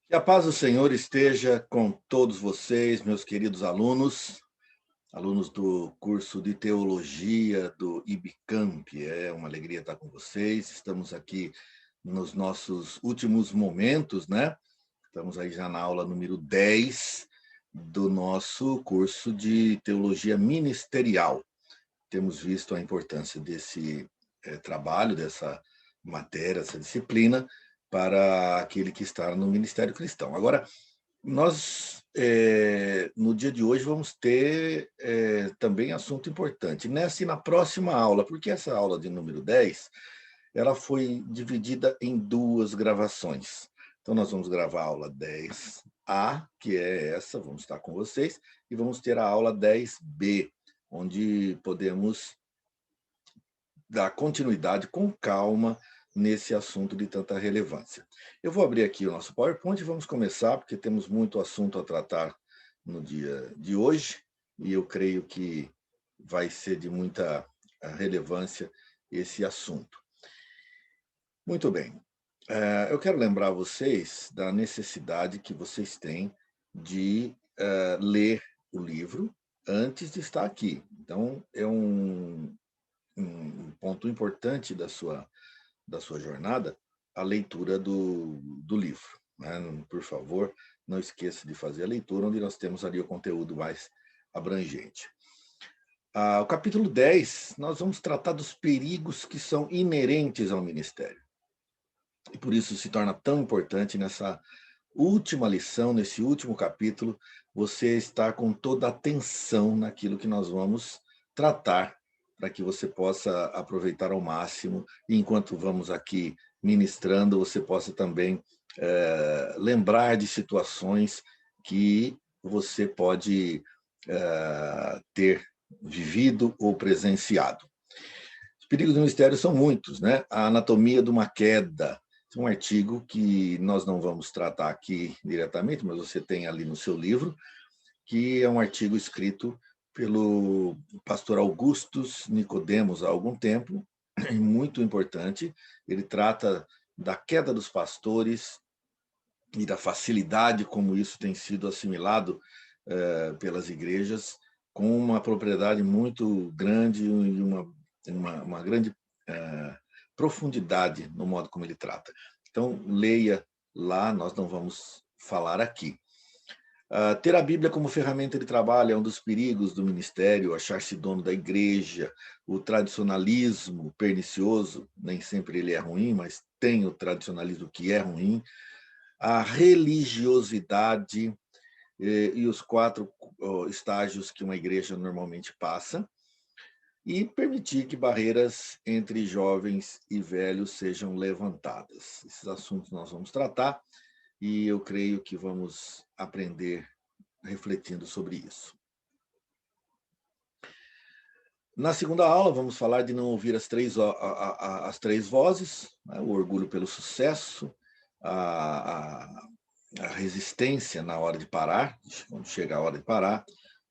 Que a paz do Senhor esteja com todos vocês, meus queridos alunos, alunos do curso de Teologia do IBCamp. É uma alegria estar com vocês. Estamos aqui nos nossos últimos momentos, né? Estamos aí já na aula número 10 do nosso curso de Teologia Ministerial. Temos visto a importância desse trabalho, dessa matéria, essa disciplina, para aquele que está no ministério cristão. Agora, nós, no dia de hoje, vamos ter também assunto importante. Nessa e na próxima aula, porque essa aula de número 10, ela foi dividida em duas gravações. Então, nós vamos gravar a aula 10A, que é essa, vamos estar com vocês, e vamos ter a aula 10B, onde podemos dar continuidade com calma nesse assunto de tanta relevância. Eu vou abrir aqui o nosso PowerPoint e vamos começar, porque temos muito assunto a tratar no dia de hoje, e eu creio que vai ser de muita relevância esse assunto. Muito bem. Eu quero lembrar vocês da necessidade que vocês têm de ler o livro antes de estar aqui. Então, é um ponto importante da sua jornada, a leitura do livro, né? Por favor, não esqueça de fazer a leitura, onde nós temos ali o conteúdo mais abrangente. O capítulo 10, nós vamos tratar dos perigos que são inerentes ao ministério. E por isso se torna tão importante nessa última lição, nesse último capítulo, você estar com toda a atenção naquilo que nós vamos tratar, para que você possa aproveitar ao máximo, e enquanto vamos aqui ministrando, você possa também lembrar de situações que você pode ter vivido ou presenciado. Os perigos do ministério são muitos, né? A anatomia de uma queda, é um artigo que nós não vamos tratar aqui diretamente, mas você tem ali no seu livro, que é um artigo escrito pelo pastor Augustus Nicodemos há algum tempo, muito importante. Ele trata da queda dos pastores e da facilidade como isso tem sido assimilado pelas igrejas, com uma propriedade muito grande e uma grande profundidade no modo como ele trata. Então, leia lá, nós não vamos falar aqui. Ter a Bíblia como ferramenta de trabalho é um dos perigos do ministério, achar-se dono da igreja, o tradicionalismo pernicioso, nem sempre ele é ruim, mas tem o tradicionalismo que é ruim, a religiosidade e os 4 estágios que uma igreja normalmente passa, e permitir que barreiras entre jovens e velhos sejam levantadas. Esses assuntos nós vamos tratar e eu creio que vamos aprender refletindo sobre isso. Na segunda aula, vamos falar de não ouvir as três vozes, né? O orgulho pelo sucesso, a resistência na hora de parar, quando chega a hora de parar,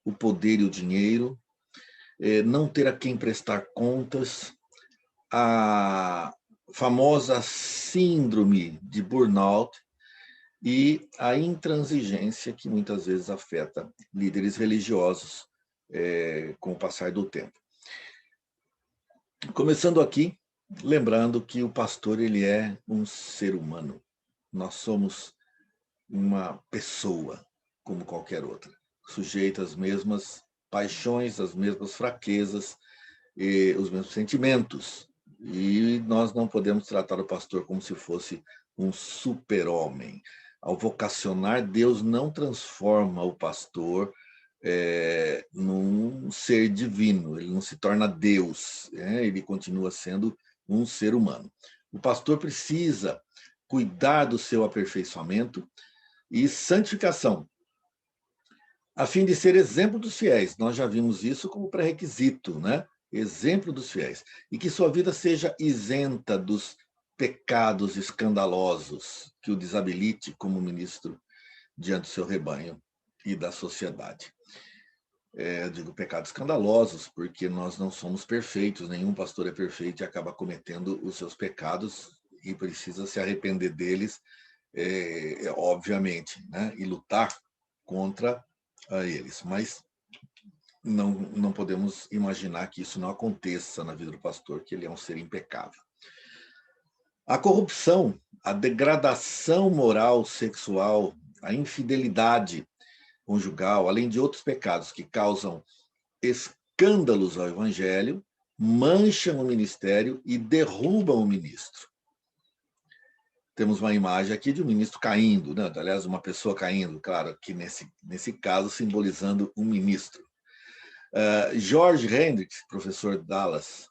o poder e o dinheiro, não ter a quem prestar contas, a famosa síndrome de burnout e a intransigência que muitas vezes afeta líderes religiosos com o passar do tempo. Começando aqui, lembrando que o pastor ele é um ser humano. Nós somos uma pessoa como qualquer outra, sujeita às mesmas paixões, às mesmas fraquezas, e os mesmos sentimentos. E nós não podemos tratar o pastor como se fosse um super-homem. Ao vocacionar, Deus não transforma o pastor num ser divino, ele não se torna Deus, ele continua sendo um ser humano. O pastor precisa cuidar do seu aperfeiçoamento e santificação, a fim de ser exemplo dos fiéis. Nós já vimos isso como pré-requisito, né? Exemplo dos fiéis. E que sua vida seja isenta dos pecados escandalosos que o desabilite como ministro diante do seu rebanho e da sociedade. Eu digo pecados escandalosos, porque nós não somos perfeitos, nenhum pastor é perfeito e acaba cometendo os seus pecados e precisa se arrepender deles obviamente, né? E lutar contra eles. Mas não podemos imaginar que isso não aconteça na vida do pastor, que ele é um ser impecável. A corrupção, a degradação moral, sexual, a infidelidade conjugal, além de outros pecados que causam escândalos ao evangelho, mancham o ministério e derrubam o ministro. Temos uma imagem aqui de um ministro caindo, né? Aliás, uma pessoa caindo, claro, aqui nesse caso simbolizando um ministro. George Hendricks, professor Dallas,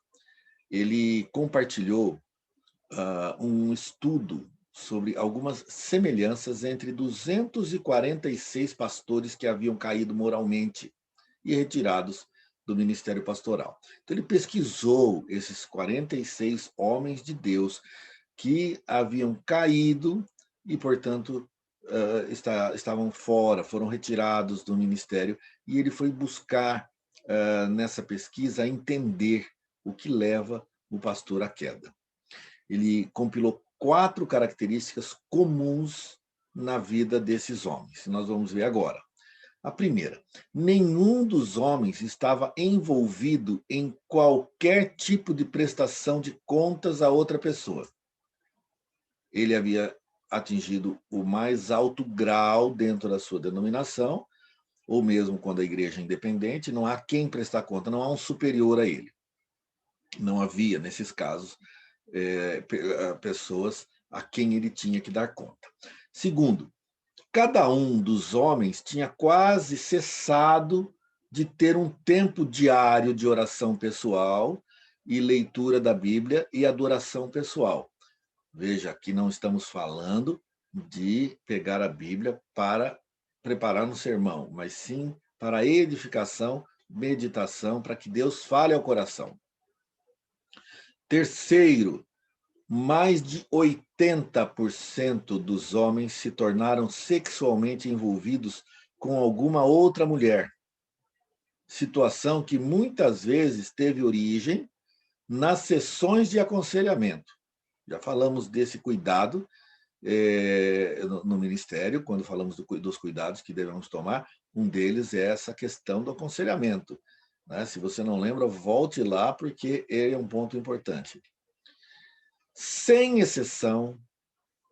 ele compartilhou um estudo sobre algumas semelhanças entre 246 pastores que haviam caído moralmente e retirados do ministério pastoral. Então, ele pesquisou esses 46 homens de Deus que haviam caído e, portanto, estavam fora, foram retirados do ministério, e ele foi buscar, nessa pesquisa, entender o que leva o pastor à queda. Ele compilou 4 características comuns na vida desses homens. Nós vamos ver agora. A primeira, nenhum dos homens estava envolvido em qualquer tipo de prestação de contas a outra pessoa. Ele havia atingido o mais alto grau dentro da sua denominação, ou mesmo quando a igreja é independente, não há quem prestar conta, não há um superior a ele. Não havia, nesses casos, pessoas a quem ele tinha que dar conta. Segundo, cada um dos homens tinha quase cessado de ter um tempo diário de oração pessoal e leitura da Bíblia e adoração pessoal. Veja, aqui não estamos falando de pegar a Bíblia para preparar um sermão, mas sim para edificação, meditação, para que Deus fale ao coração. Terceiro, mais de 80% dos homens se tornaram sexualmente envolvidos com alguma outra mulher, situação que muitas vezes teve origem nas sessões de aconselhamento. Já falamos desse cuidado no ministério, quando falamos dos cuidados que devemos tomar, um deles é essa questão do aconselhamento. Né? Se você não lembra, volte lá, porque ele é um ponto importante. Sem exceção,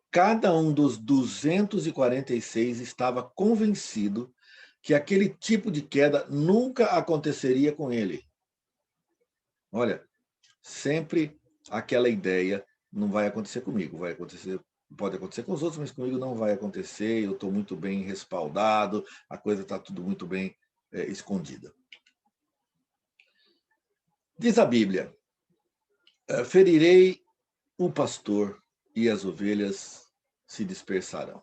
cada um dos 246 estava convencido que aquele tipo de queda nunca aconteceria com ele. Olha, sempre aquela ideia, não vai acontecer comigo, vai acontecer, pode acontecer com os outros, mas comigo não vai acontecer, eu estou muito bem respaldado, a coisa está tudo muito bem escondida. Diz a Bíblia, ferirei o pastor e as ovelhas se dispersarão.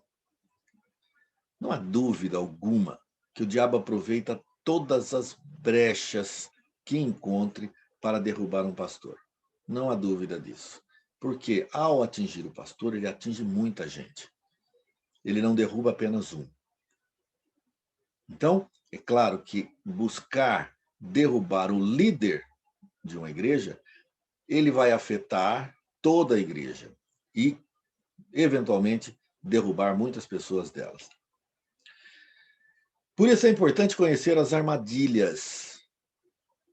Não há dúvida alguma que o diabo aproveita todas as brechas que encontre para derrubar um pastor. Não há dúvida disso. Porque ao atingir o pastor, ele atinge muita gente. Ele não derruba apenas um. Então, é claro que buscar derrubar o líder de uma igreja, ele vai afetar toda a igreja e, eventualmente, derrubar muitas pessoas delas. Por isso é importante conhecer as armadilhas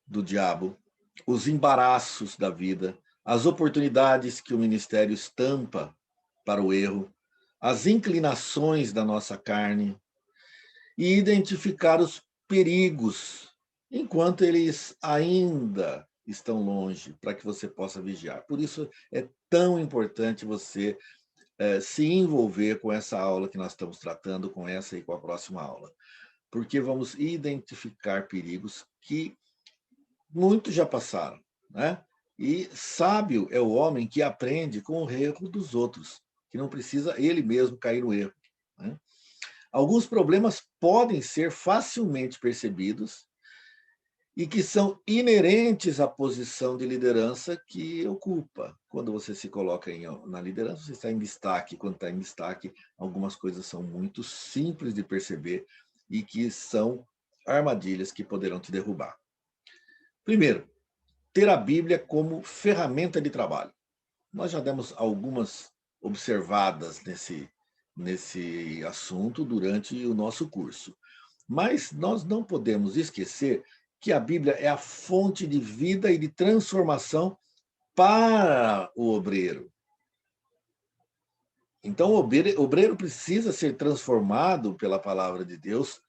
do diabo, os embaraços da vida, as oportunidades que o ministério estampa para o erro, as inclinações da nossa carne e identificar os perigos enquanto eles ainda estão longe, para que você possa vigiar. Por isso é tão importante você se envolver com essa aula que nós estamos tratando, com essa e com a próxima aula, porque vamos identificar perigos que muitos já passaram, né? E sábio é o homem que aprende com o erro dos outros, que não precisa ele mesmo cair no erro, né? Alguns problemas podem ser facilmente percebidos e que são inerentes à posição de liderança que ocupa. Quando você se coloca na liderança, você está em destaque. Quando está em destaque, algumas coisas são muito simples de perceber e que são armadilhas que poderão te derrubar. Primeiro, ter a Bíblia como ferramenta de trabalho. Nós já demos algumas observadas nesse assunto durante o nosso curso. Mas nós não podemos esquecer que a Bíblia é a fonte de vida e de transformação para o obreiro. Então, o obreiro precisa ser transformado pela palavra de Deus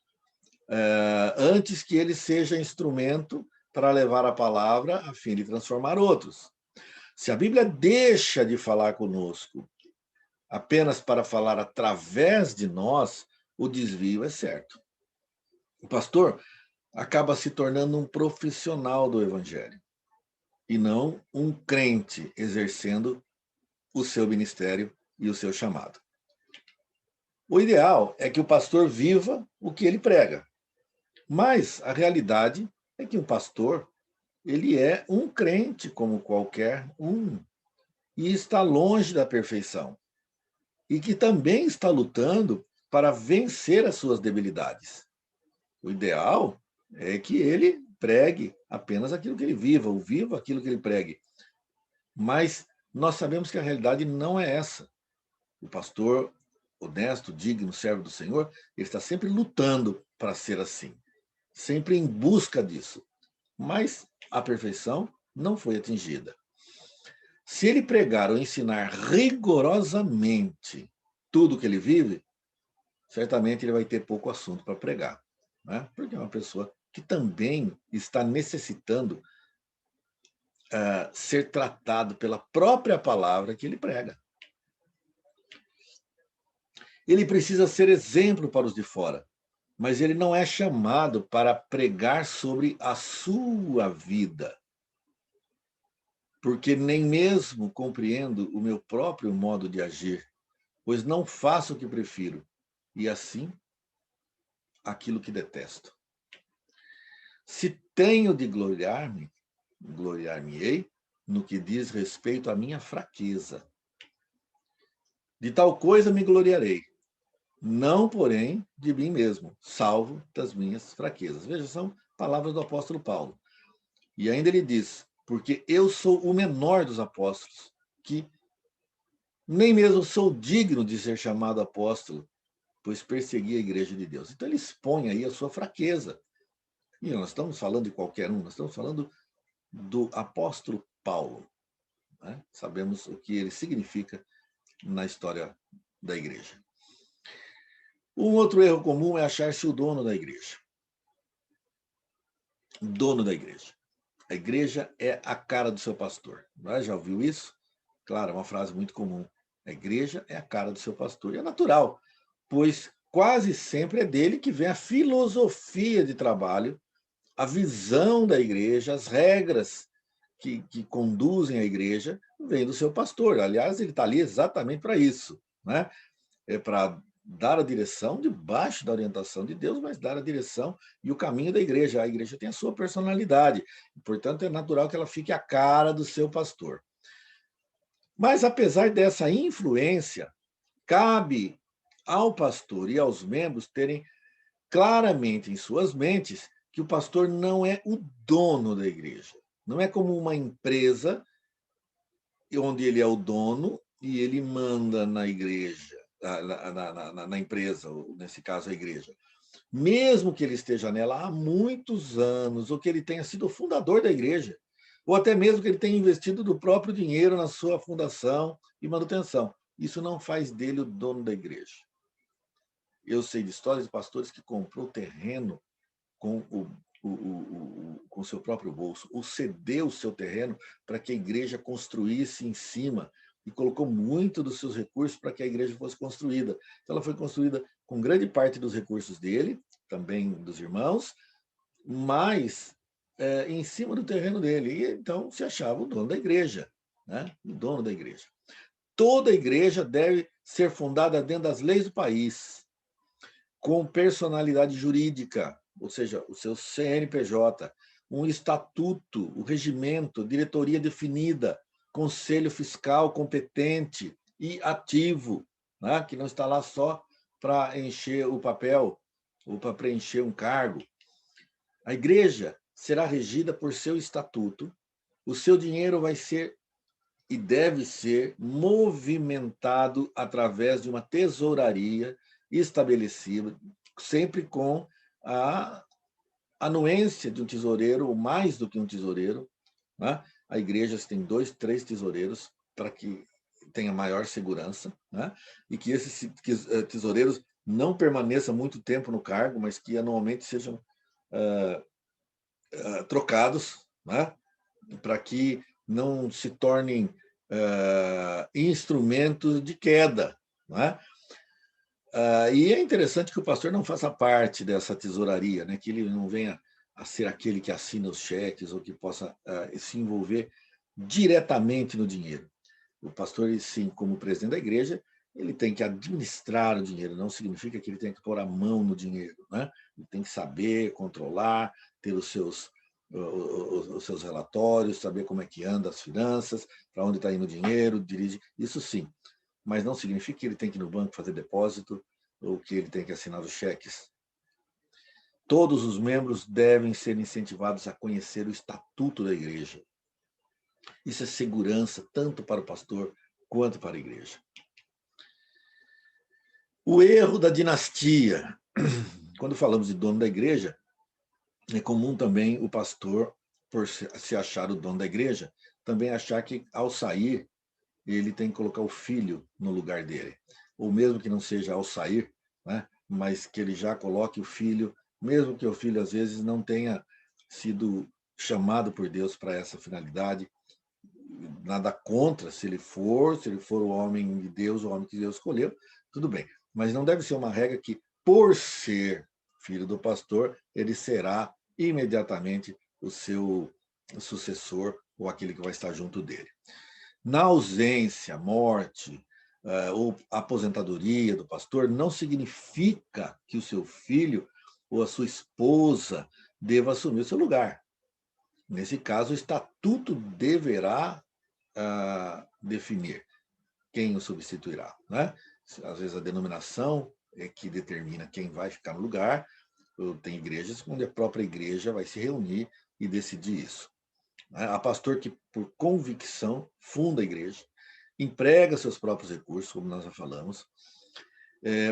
antes que ele seja instrumento para levar a palavra a fim de transformar outros. Se a Bíblia deixa de falar conosco apenas para falar através de nós, o desvio é certo. O pastor acaba se tornando um profissional do evangelho e não um crente exercendo o seu ministério e o seu chamado. O ideal é que o pastor viva o que ele prega, mas a realidade é que o pastor, ele é um crente como qualquer um e está longe da perfeição e que também está lutando para vencer as suas debilidades. O ideal é que ele pregue apenas aquilo que ele viva, ou viva aquilo que ele pregue. Mas nós sabemos que a realidade não é essa. O pastor honesto, digno, servo do Senhor, ele está sempre lutando para ser assim, sempre em busca disso. Mas a perfeição não foi atingida. Se ele pregar ou ensinar rigorosamente tudo o que ele vive, certamente ele vai ter pouco assunto para pregar, né? Porque é uma pessoa que também está necessitando ser tratado pela própria palavra que ele prega. Ele precisa ser exemplo para os de fora, mas ele não é chamado para pregar sobre a sua vida, porque nem mesmo compreendo o meu próprio modo de agir, pois não faço o que prefiro, e assim aquilo que detesto. Se tenho de gloriar-me, gloriar-me-ei no que diz respeito à minha fraqueza. De tal coisa me gloriarei, não, porém, de mim mesmo, salvo das minhas fraquezas. Veja, são palavras do apóstolo Paulo. E ainda ele diz, porque eu sou o menor dos apóstolos, que nem mesmo sou digno de ser chamado apóstolo, pois persegui a igreja de Deus. Então ele expõe aí a sua fraqueza. E nós estamos falando de qualquer um, nós estamos falando do apóstolo Paulo, né? Sabemos o que ele significa na história da igreja. Um outro erro comum é achar-se o dono da igreja. Dono da igreja. A igreja é a cara do seu pastor. Já ouviu isso? Claro, é uma frase muito comum. A igreja é a cara do seu pastor. E é natural, pois quase sempre é dele que vem a filosofia de trabalho, a visão da igreja, as regras que conduzem a igreja, vem do seu pastor. Aliás, ele está ali exatamente para isso, né? É para dar a direção debaixo da orientação de Deus, mas dar a direção e o caminho da igreja. A igreja tem a sua personalidade, portanto é natural que ela fique a cara do seu pastor. Mas apesar dessa influência, cabe ao pastor e aos membros terem claramente em suas mentes que o pastor não é o dono da igreja. Não é como uma empresa onde ele é o dono e ele manda na igreja, na empresa, nesse caso a igreja. Mesmo que ele esteja nela há muitos anos, ou que ele tenha sido o fundador da igreja, ou até mesmo que ele tenha investido do próprio dinheiro na sua fundação e manutenção. Isso não faz dele o dono da igreja. Eu sei de histórias de pastores que comprou terreno com com o seu próprio bolso, ou cedeu o seu terreno para que a igreja construísse em cima e colocou muito dos seus recursos para que a igreja fosse construída. Então, ela foi construída com grande parte dos recursos dele, também dos irmãos, mas em cima do terreno dele. E então se achava o dono da igreja, né? O dono da igreja. Toda igreja deve ser fundada dentro das leis do país, com personalidade jurídica, ou seja, o seu CNPJ, um estatuto, o regimento, diretoria definida, conselho fiscal competente e ativo, né? Que não está lá só para encher o papel ou para preencher um cargo. A igreja será regida por seu estatuto, o seu dinheiro vai ser e deve ser movimentado através de uma tesouraria estabelecida, sempre com a anuência de um tesoureiro, ou mais do que um tesoureiro, né? A igreja tem 2, 3 tesoureiros para que tenha maior segurança, né? E que esses tesoureiros não permaneçam muito tempo no cargo, mas que anualmente sejam trocados, né? Para que não se tornem instrumentos de queda, né? E é interessante que o pastor não faça parte dessa tesouraria, né? Que ele não venha a ser aquele que assina os cheques ou que possa se envolver diretamente no dinheiro. O pastor, sim, como presidente da igreja, ele tem que administrar o dinheiro, não significa que ele tem que pôr a mão no dinheiro, né? Ele tem que saber controlar, ter os seus relatórios, saber como é que anda as finanças, para onde está indo o dinheiro, dirige, isso sim. Mas não significa que ele tem que ir no banco fazer depósito ou que ele tem que assinar os cheques. Todos os membros devem ser incentivados a conhecer o estatuto da igreja. Isso é segurança tanto para o pastor quanto para a igreja. O erro da dinastia. Quando falamos de dono da igreja, é comum também o pastor, por se achar o dono da igreja, também achar que, ao sair, ele tem que colocar o filho no lugar dele. Ou mesmo que não seja ao sair, né, mas que ele já coloque o filho, mesmo que o filho, às vezes, não tenha sido chamado por Deus para essa finalidade. Nada contra, se ele for o homem de Deus, o homem que Deus escolheu, tudo bem. Mas não deve ser uma regra que, por ser filho do pastor, ele será imediatamente o seu sucessor ou aquele que vai estar junto dele. Na ausência, morte ou aposentadoria do pastor, não significa que o seu filho ou a sua esposa deva assumir o seu lugar. Nesse caso, o estatuto deverá definir quem o substituirá, né? Às vezes a denominação é que determina quem vai ficar no lugar. Tem igrejas onde a própria igreja vai se reunir e decidir isso. Há pastor que, por convicção, funda a igreja, emprega seus próprios recursos, como nós já falamos,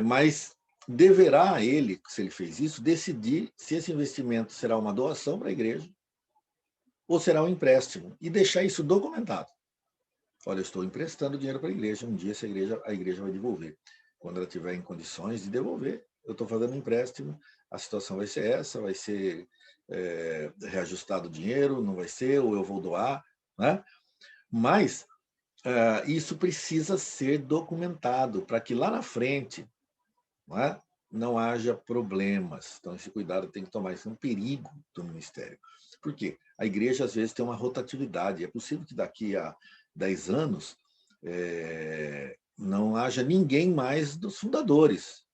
mas deverá ele, se ele fez isso, decidir se esse investimento será uma doação para a igreja ou será um empréstimo, e deixar isso documentado. Olha, eu estou emprestando dinheiro para a igreja, um dia a igreja vai devolver. Quando ela tiver em condições de devolver, eu estou fazendo um empréstimo, a situação vai ser essa, vai ser reajustado o dinheiro, não vai ser, ou eu vou doar, né? Mas isso precisa ser documentado para que lá na frente, não haja problemas. Então, esse cuidado tem que tomar. Isso é um perigo do ministério. Por quê? A igreja, às vezes, tem uma rotatividade. É possível que daqui a 10 anos não haja ninguém mais dos fundadores.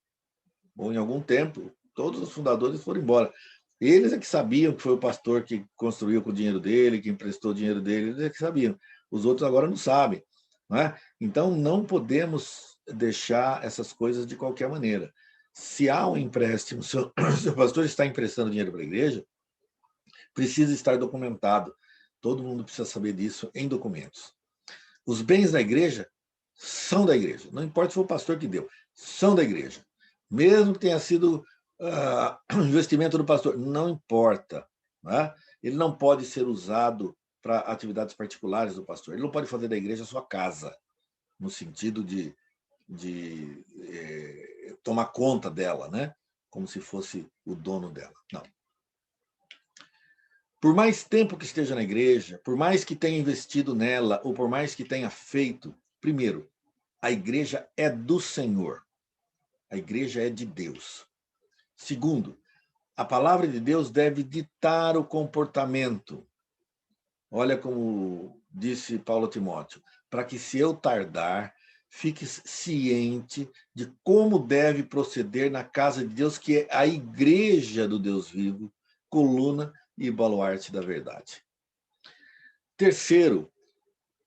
Ou, em algum tempo, todos os fundadores foram embora. Eles é que sabiam que foi o pastor que construiu com o dinheiro dele, que emprestou o dinheiro dele, eles é que sabiam. Os outros agora não sabem. Então, não podemos deixar essas coisas de qualquer maneira. Se há um empréstimo, se o pastor está emprestando dinheiro para a igreja, precisa estar documentado. Todo mundo precisa saber disso em documentos. Os bens da igreja são da igreja. Não importa se foi o pastor que deu, são da igreja. Mesmo que tenha sido investimento do pastor, não importa. Ele não pode ser usado para atividades particulares do pastor. Ele não pode fazer da igreja a sua casa, no sentido de tomar conta dela, como se fosse o dono dela. Não. Por mais tempo que esteja na igreja, por mais que tenha investido nela, ou por mais que tenha feito, primeiro, a igreja é do Senhor. A igreja é de Deus. Segundo, a palavra de Deus deve ditar o comportamento. Olha como disse Paulo a Timóteo, para que, se eu tardar, fiques ciente de como deve proceder na casa de Deus, que é a igreja do Deus vivo, coluna e baluarte da verdade. Terceiro,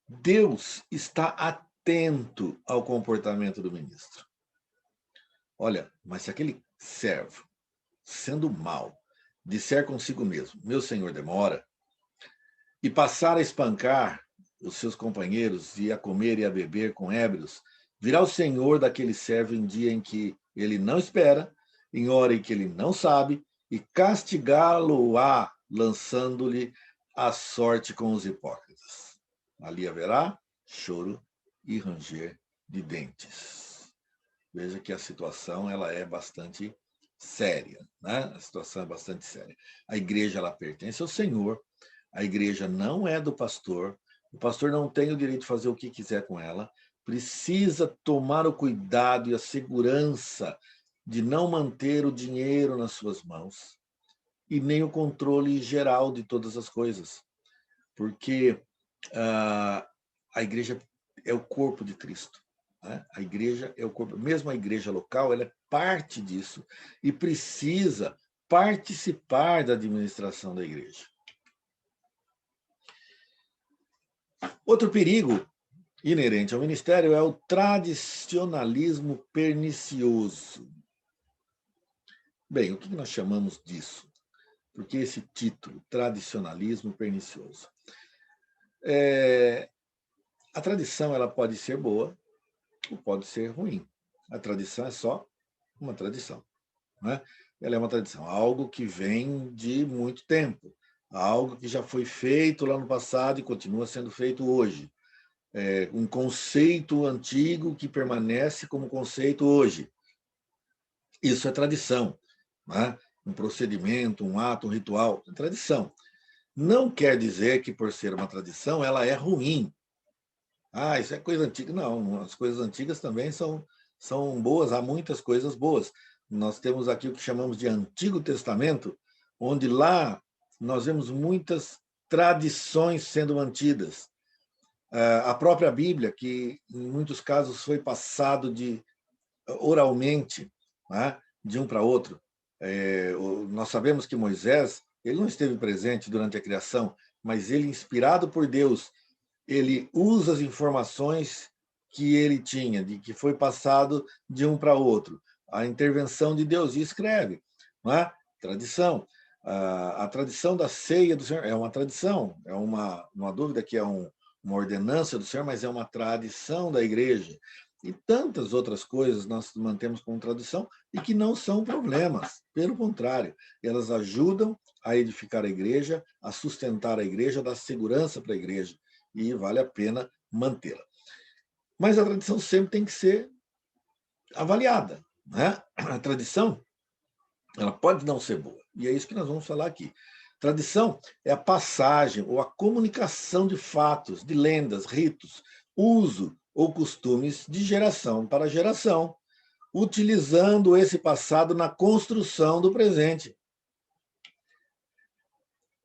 Deus está atento ao comportamento do ministro. Olha, mas se aquele servo, sendo mau, disser consigo mesmo, meu senhor demora, e passar a espancar os seus companheiros e a comer e a beber com ébrios, virá o Senhor daquele servo em dia em que ele não espera, em hora em que ele não sabe, e castigá-lo-á, lançando-lhe a sorte com os hipócritas. Ali haverá choro e ranger de dentes. Veja que a situação ela é bastante séria, né? A situação é bastante séria. A igreja ela pertence ao Senhor, a igreja não é do pastor, o pastor não tem o direito de fazer o que quiser com ela, precisa tomar o cuidado e a segurança de não manter o dinheiro nas suas mãos e nem o controle geral de todas as coisas, porque a igreja é o corpo de Cristo. Né? A igreja é o corpo, mesmo a igreja local, ela é parte disso e precisa participar da administração da igreja. Outro perigo inerente ao ministério é o tradicionalismo pernicioso. Bem, o que nós chamamos disso? Por que esse título, tradicionalismo pernicioso? A tradição ela pode ser boa ou pode ser ruim. A tradição é só uma tradição. Né? Ela é uma tradição, algo que vem de muito tempo, algo que já foi feito lá no passado e continua sendo feito hoje. Um conceito antigo que permanece como conceito hoje. Isso é tradição. Né? Um procedimento, um ato, um ritual, é tradição. Não quer dizer que, por ser uma tradição, ela é ruim. Isso é coisa antiga. Não, as coisas antigas também são boas, há muitas coisas boas. Nós temos aqui o que chamamos de Antigo Testamento, onde lá nós vemos muitas tradições sendo mantidas. A própria Bíblia, que em muitos casos foi passado oralmente, né, de um para outro. Nós sabemos que Moisés ele não esteve presente durante a criação, mas ele, inspirado por Deus, ele usa as informações que ele tinha, de que foi passado de um para outro, a intervenção de Deus, e escreve. Não é? Tradição. A tradição da ceia do Senhor é uma tradição, não há dúvida que é uma ordenança do Senhor, mas é uma tradição da igreja. E tantas outras coisas nós mantemos como tradição e que não são problemas. Pelo contrário, elas ajudam a edificar a igreja, a sustentar a igreja, a dar segurança para a igreja. E vale a pena mantê-la. Mas a tradição sempre tem que ser avaliada. Né? A tradição ela pode não ser boa. E é isso que nós vamos falar aqui. Tradição é a passagem ou a comunicação de fatos, de lendas, ritos, uso ou costumes de geração para geração, utilizando esse passado na construção do presente.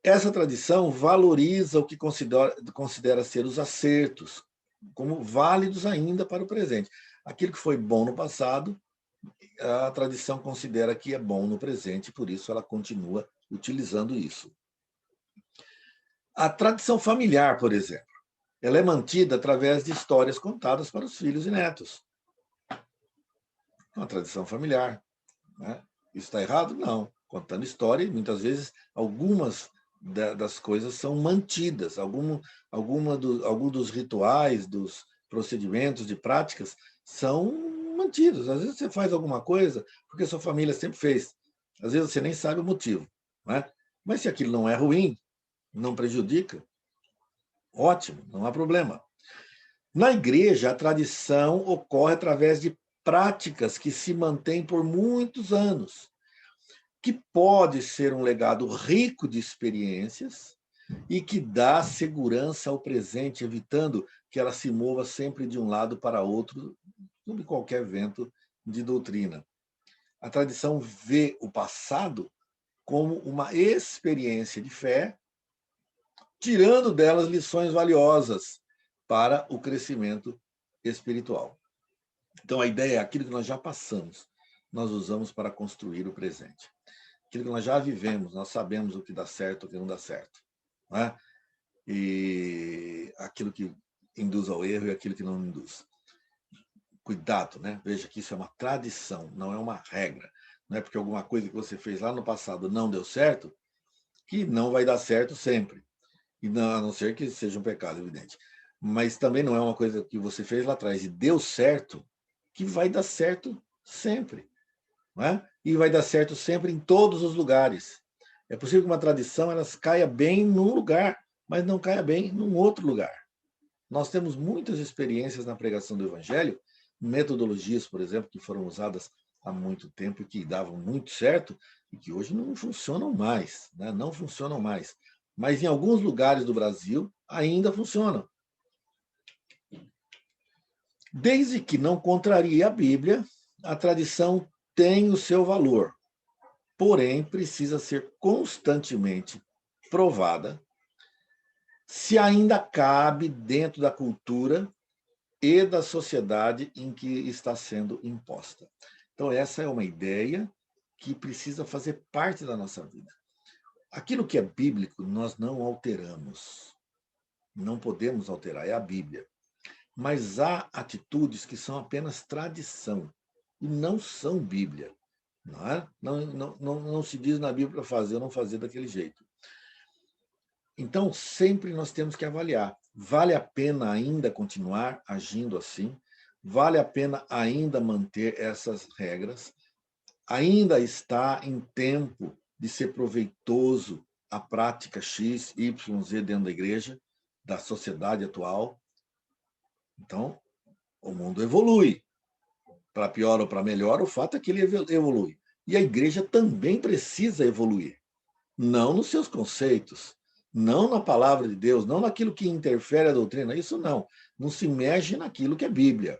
Essa tradição valoriza o que considera ser os acertos, como válidos ainda para o presente. Aquilo que foi bom no passado, a tradição considera que é bom no presente, por isso ela continua utilizando isso. A tradição familiar, por exemplo, ela é mantida através de histórias contadas para os filhos e netos. Uma tradição familiar. Né? Isso está errado? Não. Contando história, e muitas vezes algumas das coisas são mantidas, alguns dos rituais, dos procedimentos, de práticas, são mantidos. Às vezes você faz alguma coisa porque sua família sempre fez. Às vezes você nem sabe o motivo. Né? Mas se aquilo não é ruim, não prejudica, ótimo, não há problema. Na igreja, a tradição ocorre através de práticas que se mantêm por muitos anos, que pode ser um legado rico de experiências e que dá segurança ao presente, evitando que ela se mova sempre de um lado para outro, sob qualquer vento de doutrina. A tradição vê o passado como uma experiência de fé, tirando delas lições valiosas para o crescimento espiritual. Então, a ideia é aquilo que nós já passamos, nós usamos para construir o presente. Aquilo que nós já vivemos, nós sabemos o que dá certo, o que não dá certo. Não é? E aquilo que induz ao erro e aquilo que não induz. Cuidado, né? Veja que isso é uma tradição, não é uma regra. Não é porque alguma coisa que você fez lá no passado não deu certo, que não vai dar certo sempre. E não, a não ser que seja um pecado, evidente. mas também não é uma coisa que você fez lá atrás e deu certo, que vai dar certo sempre. Não é? E vai dar certo sempre em todos os lugares. É possível que uma tradição ela caia bem num lugar, mas não caia bem num outro lugar. Nós temos muitas experiências na pregação do Evangelho, metodologias, por exemplo, que foram usadas há muito tempo e que davam muito certo e que hoje não funcionam mais, né? Não funcionam mais. Mas em alguns lugares do Brasil ainda funcionam. Desde que não contrarie a Bíblia, a tradição tem o seu valor, porém precisa ser constantemente provada se ainda cabe dentro da cultura e da sociedade em que está sendo imposta. Então, essa é uma ideia que precisa fazer parte da nossa vida. Aquilo que é bíblico, nós não alteramos. Não podemos alterar, é a Bíblia. Mas há atitudes que são apenas tradição e não são Bíblia. Não, é? Não se diz na Bíblia para fazer ou não fazer daquele jeito. Então, sempre nós temos que avaliar. Vale a pena ainda continuar agindo assim? Vale a pena ainda manter essas regras? Ainda está em tempo de ser proveitoso a prática X, Y, Z dentro da igreja, da sociedade atual? Então, o mundo evolui. Para pior ou para melhor, o fato é que ele evolui. E a igreja também precisa evoluir. Não nos seus conceitos, não na palavra de Deus, não naquilo que interfere a doutrina, isso não. Não se mexe naquilo que é Bíblia.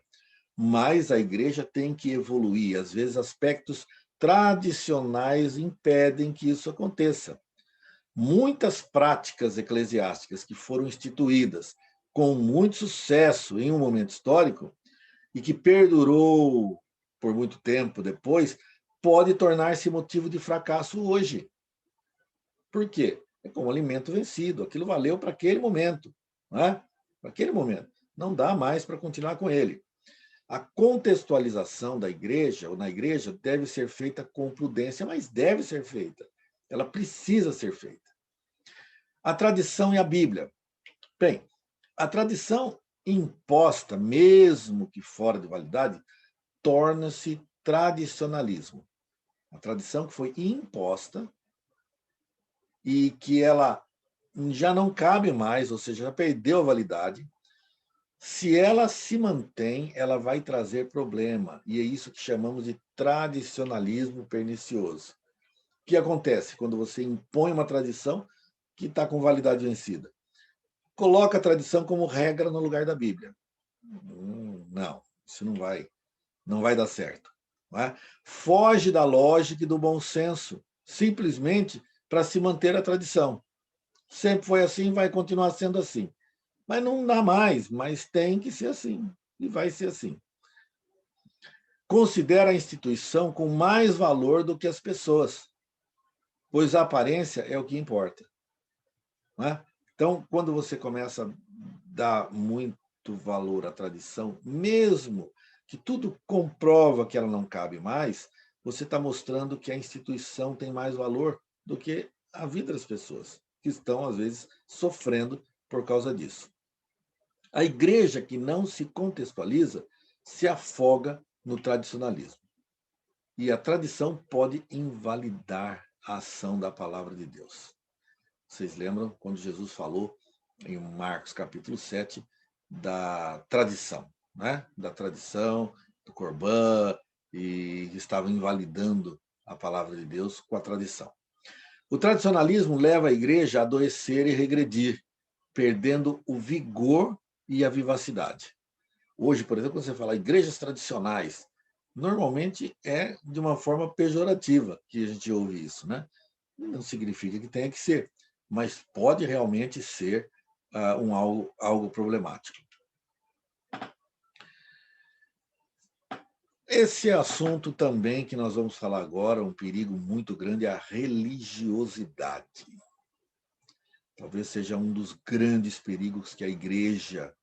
Mas a igreja tem que evoluir. Às vezes, aspectos tradicionais impedem que isso aconteça. Muitas práticas eclesiásticas que foram instituídas com muito sucesso em um momento histórico e que perdurou por muito tempo depois, pode tornar-se motivo de fracasso hoje. Por quê? É como alimento vencido. Aquilo valeu para aquele momento. Não é? Para aquele momento. Não dá mais para continuar com ele. A contextualização da igreja, ou na igreja, deve ser feita com prudência, mas deve ser feita. Ela precisa ser feita. A tradição e a Bíblia. Bem, a tradição imposta, mesmo que fora de validade, torna-se tradicionalismo. A tradição que foi imposta e que ela já não cabe mais, ou seja, já perdeu a validade. Se ela se mantém, ela vai trazer problema. E é isso que chamamos de tradicionalismo pernicioso. O que acontece quando você impõe uma tradição que está com validade vencida? Coloca a tradição como regra no lugar da Bíblia. Não, isso não vai dar certo. Não é? Foge da lógica e do bom senso, simplesmente para se manter a tradição. Sempre foi assim, vai continuar sendo assim. Mas não dá mais, mas tem que ser assim, e vai ser assim. Considera a instituição com mais valor do que as pessoas, pois a aparência é o que importa. Não é? Então, quando você começa a dar muito valor à tradição, mesmo que tudo comprova que ela não cabe mais, você está mostrando que a instituição tem mais valor do que a vida das pessoas, que estão, às vezes, sofrendo por causa disso. A igreja que não se contextualiza se afoga no tradicionalismo. E a tradição pode invalidar a ação da palavra de Deus. Vocês lembram quando Jesus falou em Marcos capítulo 7 da tradição, né? Da tradição, do Corbã, e estava invalidando a palavra de Deus com a tradição. O tradicionalismo leva a igreja a adoecer e regredir, perdendo o vigor e a vivacidade. Hoje, por exemplo, quando você fala igrejas tradicionais, normalmente é de uma forma pejorativa que a gente ouve isso, né? Não significa que tenha que ser, mas pode realmente ser algo problemático. Esse assunto também que nós vamos falar agora, um perigo muito grande, é a religiosidade. Talvez seja um dos grandes perigos que a igreja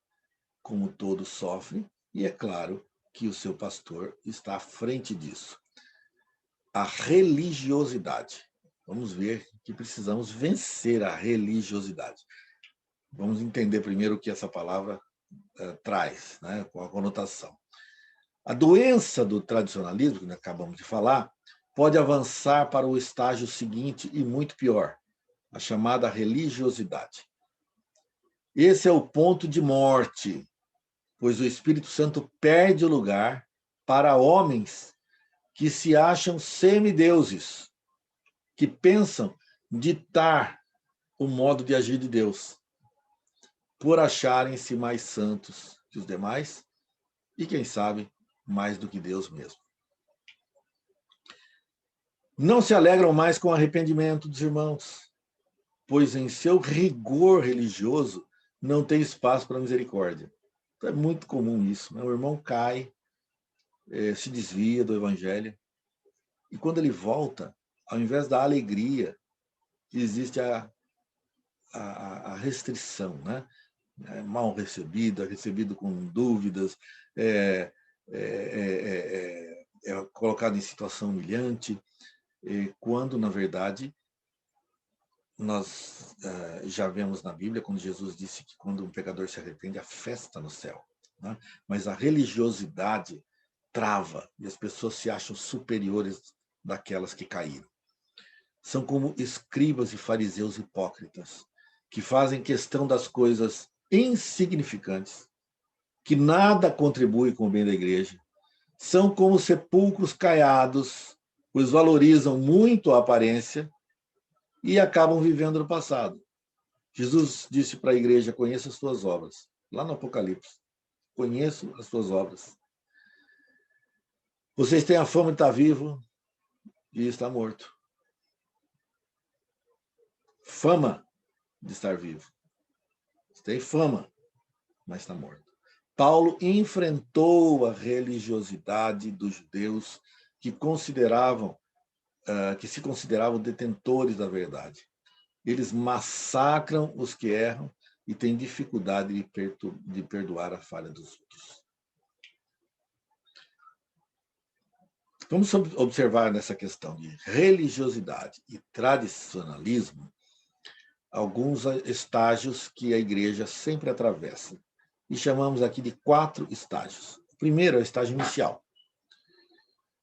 como todo sofre, e é claro que o seu pastor está à frente disso. A religiosidade. Vamos ver que precisamos vencer a religiosidade. Vamos entender primeiro o que essa palavra traz, né, com a conotação. A doença do tradicionalismo, que nós acabamos de falar, pode avançar para o estágio seguinte e muito pior, a chamada religiosidade. Esse é o ponto de morte, pois o Espírito Santo perde o lugar para homens que se acham semideuses, que pensam ditar o modo de agir de Deus, por acharem-se mais santos que os demais e, quem sabe, mais do que Deus mesmo. Não se alegram mais com o arrependimento dos irmãos, pois em seu rigor religioso não tem espaço para misericórdia. Então, é muito comum isso, né? O irmão cai, se desvia do evangelho, e quando ele volta, ao invés da alegria, existe a restrição, né? É mal recebido, é recebido com dúvidas, é colocado em situação humilhante, quando, na verdade, nós já vemos na Bíblia, quando Jesus disse que quando um pecador se arrepende, há festa no céu, né? Mas a religiosidade trava e as pessoas se acham superiores daquelas que caíram. São como escribas e fariseus hipócritas, que fazem questão das coisas insignificantes, que nada contribuem com o bem da igreja. São como sepulcros caiados, pois valorizam muito a aparência e acabam vivendo no passado. Jesus disse para a igreja: conheça as suas obras. Lá no Apocalipse, conheço as suas obras. Vocês têm a fama de estar vivo e estar morto. Fama de estar vivo. Você tem fama, mas está morto. Paulo enfrentou a religiosidade dos judeus que se consideravam detentores da verdade. Eles massacram os que erram e têm dificuldade de perdoar a falha dos outros. Vamos observar nessa questão de religiosidade e tradicionalismo alguns estágios que a igreja sempre atravessa. E chamamos aqui de 4 estágios. O primeiro é o estágio inicial.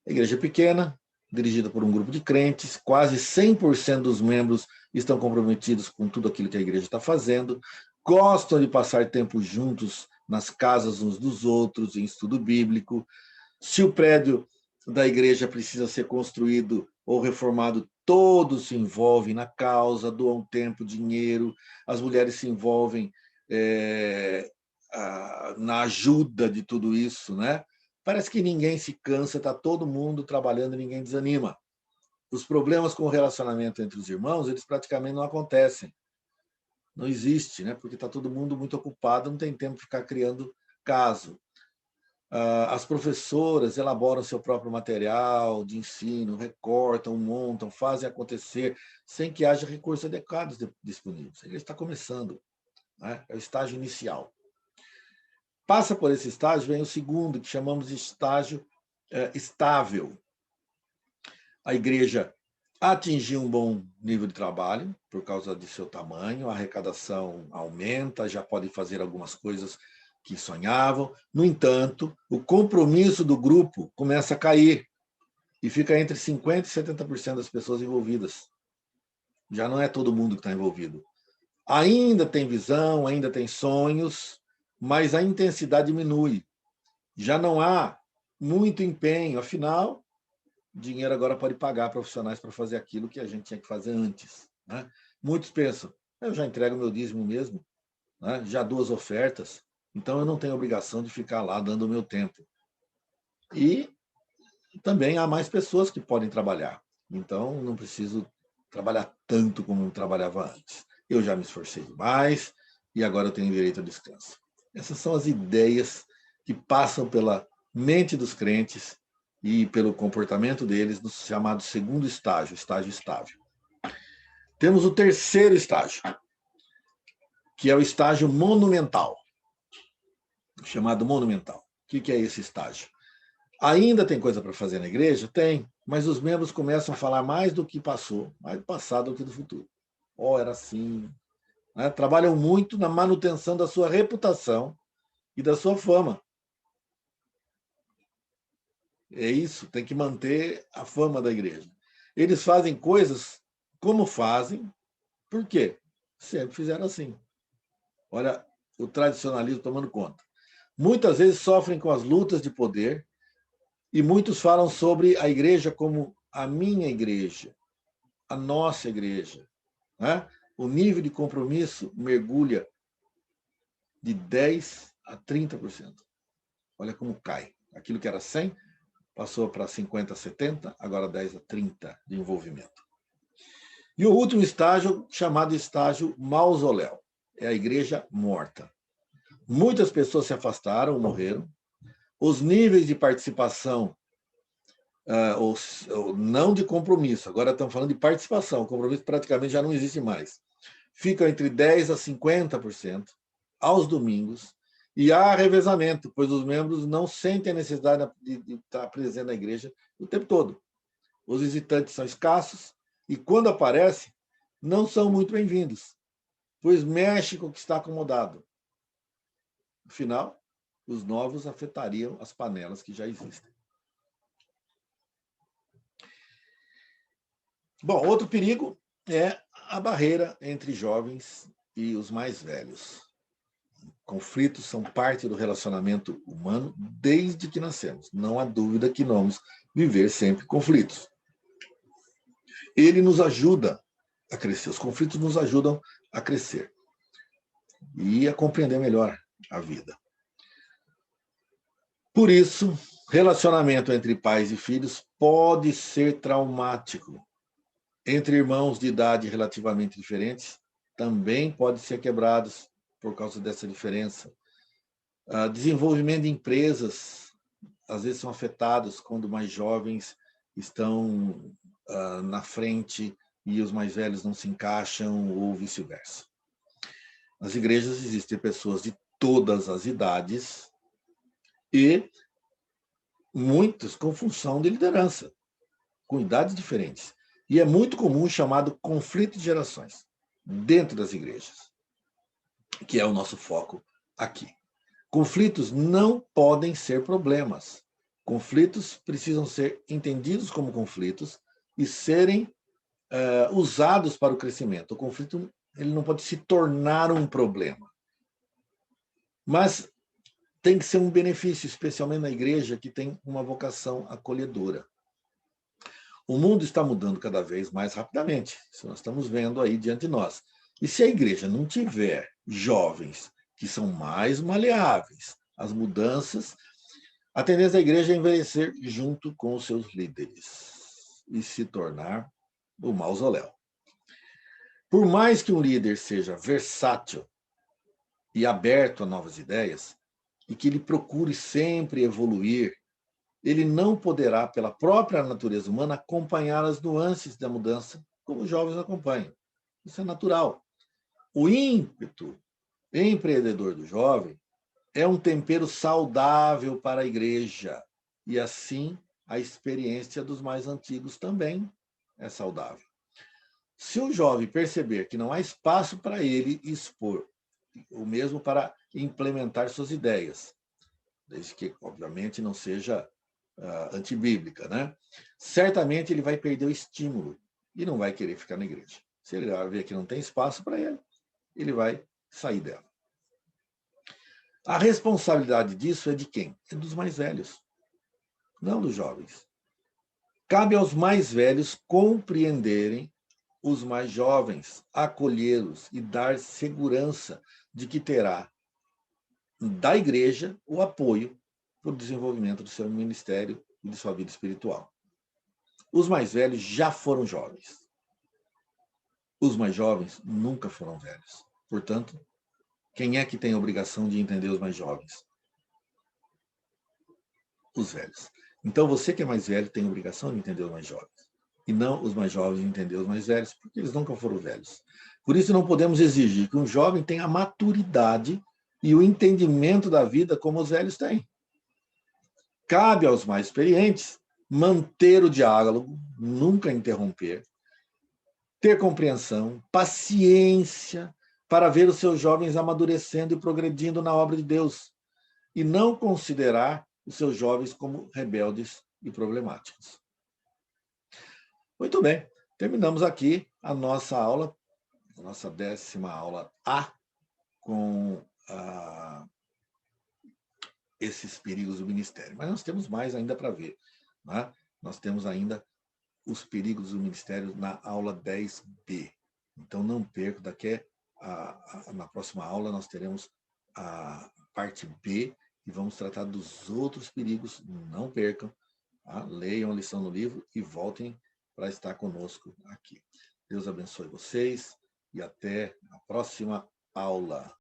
A igreja pequena, dirigida por um grupo de crentes, quase 100% dos membros estão comprometidos com tudo aquilo que a igreja está fazendo, gostam de passar tempo juntos nas casas uns dos outros, em estudo bíblico. Se o prédio da igreja precisa ser construído ou reformado, todos se envolvem na causa, doam tempo, dinheiro, as mulheres se envolvem na ajuda de tudo isso, né? Parece que ninguém se cansa, está todo mundo trabalhando e ninguém desanima. Os problemas com o relacionamento entre os irmãos, eles praticamente não acontecem. Não existe, né? Porque está todo mundo muito ocupado, não tem tempo de ficar criando caso. As professoras elaboram seu próprio material de ensino, recortam, montam, fazem acontecer, sem que haja recursos adequados disponíveis. Ele está começando, né? É o estágio inicial. Passa por esse estágio, vem o segundo, que chamamos de estágio estável. A igreja atingiu um bom nível de trabalho, por causa de seu tamanho, a arrecadação aumenta, já podem fazer algumas coisas que sonhavam. No entanto, o compromisso do grupo começa a cair e fica entre 50% e 70% das pessoas envolvidas. Já não é todo mundo que está envolvido. Ainda tem visão, ainda tem sonhos, mas a intensidade diminui. Já não há muito empenho, afinal, o dinheiro agora pode pagar profissionais para fazer aquilo que a gente tinha que fazer antes, né? Muitos pensam: eu já entrego meu dízimo mesmo, né? Já dou as ofertas, então eu não tenho obrigação de ficar lá dando o meu tempo. E também há mais pessoas que podem trabalhar, então não preciso trabalhar tanto como eu trabalhava antes. Eu já me esforcei demais e agora eu tenho direito ao descanso. Essas são as ideias que passam pela mente dos crentes e pelo comportamento deles no chamado segundo estágio, estágio estável. Temos o terceiro estágio, que é o estágio monumental, chamado monumental. O que é esse estágio? Ainda tem coisa para fazer na igreja? Tem, mas os membros começam a falar mais do que passou, mais do passado do que do futuro. Era assim. Né? Trabalham muito na manutenção da sua reputação e da sua fama. É isso, tem que manter a fama da igreja. Eles fazem coisas como fazem, por quê? Sempre fizeram assim. Olha, o tradicionalismo tomando conta. Muitas vezes sofrem com as lutas de poder e muitos falam sobre a igreja como a minha igreja, a nossa igreja. Né? O nível de compromisso mergulha de 10% a 30%. Olha como cai. Aquilo que era 100 passou para 50 a 70, agora 10 a 30 de envolvimento. E o último estágio, chamado estágio mausoléu, é a igreja morta. Muitas pessoas se afastaram, morreram. Os níveis de participação, ou não de compromisso, agora estamos falando de participação, o compromisso praticamente já não existe mais. Ficam entre 10% a 50% aos domingos, e há revezamento, pois os membros não sentem a necessidade de estar presente na igreja o tempo todo. Os visitantes são escassos, e quando aparecem, não são muito bem-vindos, pois mexe com o que está acomodado. Afinal, os novos afetariam as panelas que já existem. Bom, outro perigo é a barreira entre jovens e os mais velhos. Conflitos são parte do relacionamento humano desde que nascemos. Não há dúvida que vamos viver sempre conflitos. Ele nos ajuda a crescer. Os conflitos nos ajudam a crescer e a compreender melhor a vida. Por isso, relacionamento entre pais e filhos pode ser traumático. Entre irmãos de idade relativamente diferentes, também pode ser quebrados por causa dessa diferença. Desenvolvimento de empresas, às vezes, são afetados quando mais jovens estão na frente e os mais velhos não se encaixam, ou vice-versa. Nas igrejas existem pessoas de todas as idades e muitos com função de liderança, com idades diferentes. E é muito comum o chamado conflito de gerações dentro das igrejas, que é o nosso foco aqui. Conflitos não podem ser problemas. Conflitos precisam ser entendidos como conflitos e serem usados para o crescimento. O conflito ele não pode se tornar um problema. Mas tem que ser um benefício, especialmente na igreja que tem uma vocação acolhedora. O mundo está mudando cada vez mais rapidamente. Isso nós estamos vendo aí diante de nós. E se a igreja não tiver jovens que são mais maleáveis às mudanças, a tendência da igreja é envelhecer junto com os seus líderes e se tornar o mausoléu. Por mais que um líder seja versátil e aberto a novas ideias, e que ele procure sempre evoluir, ele não poderá, pela própria natureza humana, acompanhar as nuances da mudança como os jovens acompanham. Isso é natural. O ímpeto empreendedor do jovem é um tempero saudável para a igreja. E assim, a experiência dos mais antigos também é saudável. Se o jovem perceber que não há espaço para ele expor, ou mesmo para implementar suas ideias, desde que, obviamente, não seja antibíblica, né? Certamente ele vai perder o estímulo e não vai querer ficar na igreja. Se ele ver que não tem espaço para ele, ele vai sair dela. A responsabilidade disso é de quem? É dos mais velhos, não dos jovens. Cabe aos mais velhos compreenderem os mais jovens, acolhê-los e dar segurança de que terá da igreja o apoio para o desenvolvimento do seu ministério e de sua vida espiritual. Os mais velhos já foram jovens. Os mais jovens nunca foram velhos. Portanto, quem é que tem a obrigação de entender os mais jovens? Os velhos. Então, você que é mais velho tem a obrigação de entender os mais jovens. E não os mais jovens de entender os mais velhos, porque eles nunca foram velhos. Por isso, não podemos exigir que um jovem tenha a maturidade e o entendimento da vida como os velhos têm. Cabe aos mais experientes manter o diálogo, nunca interromper, ter compreensão, paciência, para ver os seus jovens amadurecendo e progredindo na obra de Deus. e não considerar os seus jovens como rebeldes e problemáticos. Muito bem, terminamos aqui a nossa aula, a nossa 10ª aula A, com esses perigos do ministério. Mas nós temos mais ainda para ver. Né? Nós temos ainda os perigos do ministério na aula 10B. Então não perca, na próxima aula nós teremos a parte B e vamos tratar dos outros perigos. Não percam, tá? Leiam a lição no livro e voltem para estar conosco aqui. Deus abençoe vocês e até a próxima aula.